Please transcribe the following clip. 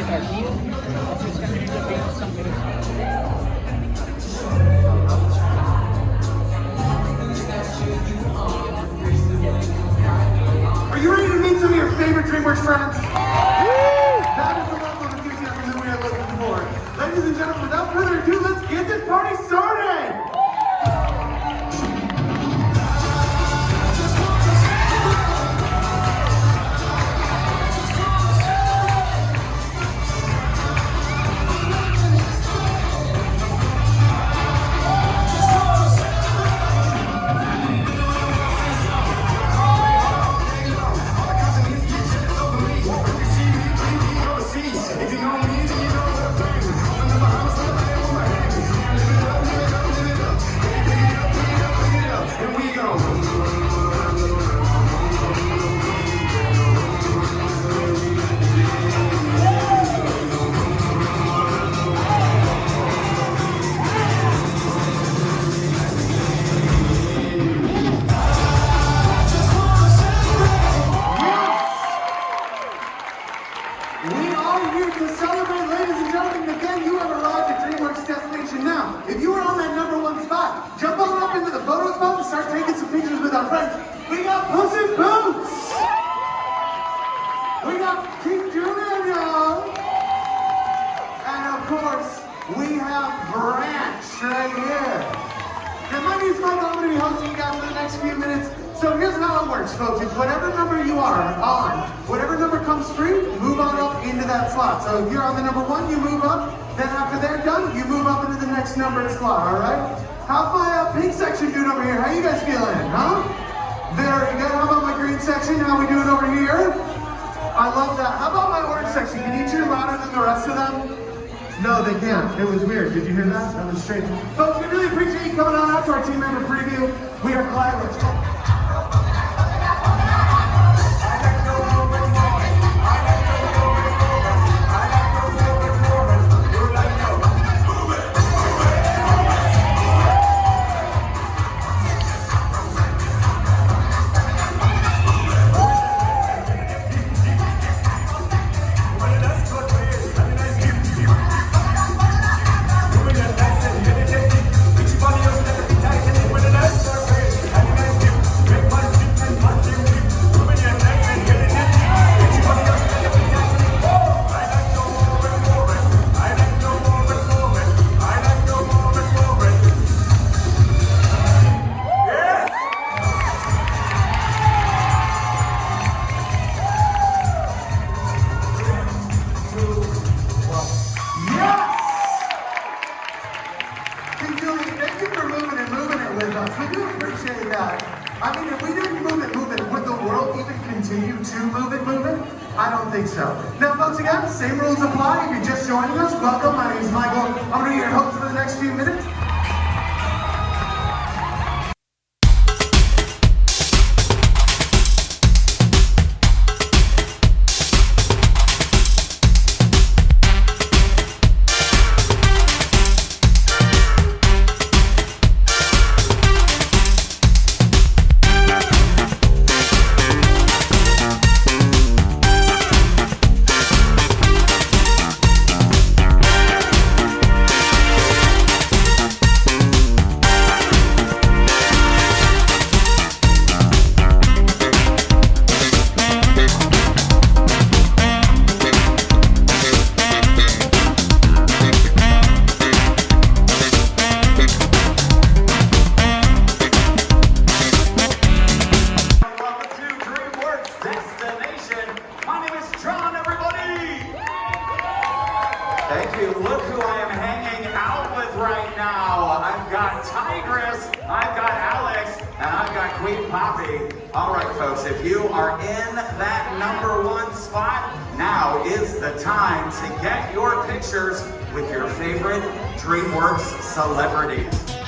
with our team. So it's going to end up being something. Are you ready to meet some of your favorite Dreamworks friends? That is the level of enthusiasm that we are looking for. Ladies and gentlemen, without further ado, let's get this party started! If you were on that #1 spot, jump on up into the photo spot and start taking some pictures with our friends. We got Puss in Boots! We got King Junior! And of course, we have Branch right here. Now my name's Michael, I'm going to be hosting you guys for the next few minutes. So here's how it works, folks. It's whatever number you are on, whatever number comes through, move on up into that slot. So if you're on the #1, you move up. Then after they're done, you move up into the next numbered slot, all right? How's my pink section doing over here? How you guys feeling, huh? Very good. How about my green section? How we doing over here? I love that. How about my orange section? Can you cheer louder than the rest of them? No, they can't. It was weird. Did you hear that? That was strange. Folks, we really appreciate you coming on out to our team member preview. We are glad. Let's go. I mean, if we didn't move it, would the world even continue to move it? I don't think so. Now, folks, again, same rules apply. If you're just joining us, welcome. My name is Michael. I'm going to be your host for the next few minutes. Thank you. Look who I am hanging out with right now. I've got Tigress, I've got Alex, and I've got Queen Poppy. All right, folks, if you are in that #1 spot, now is the time to get your pictures with your favorite Dreamworks celebrities.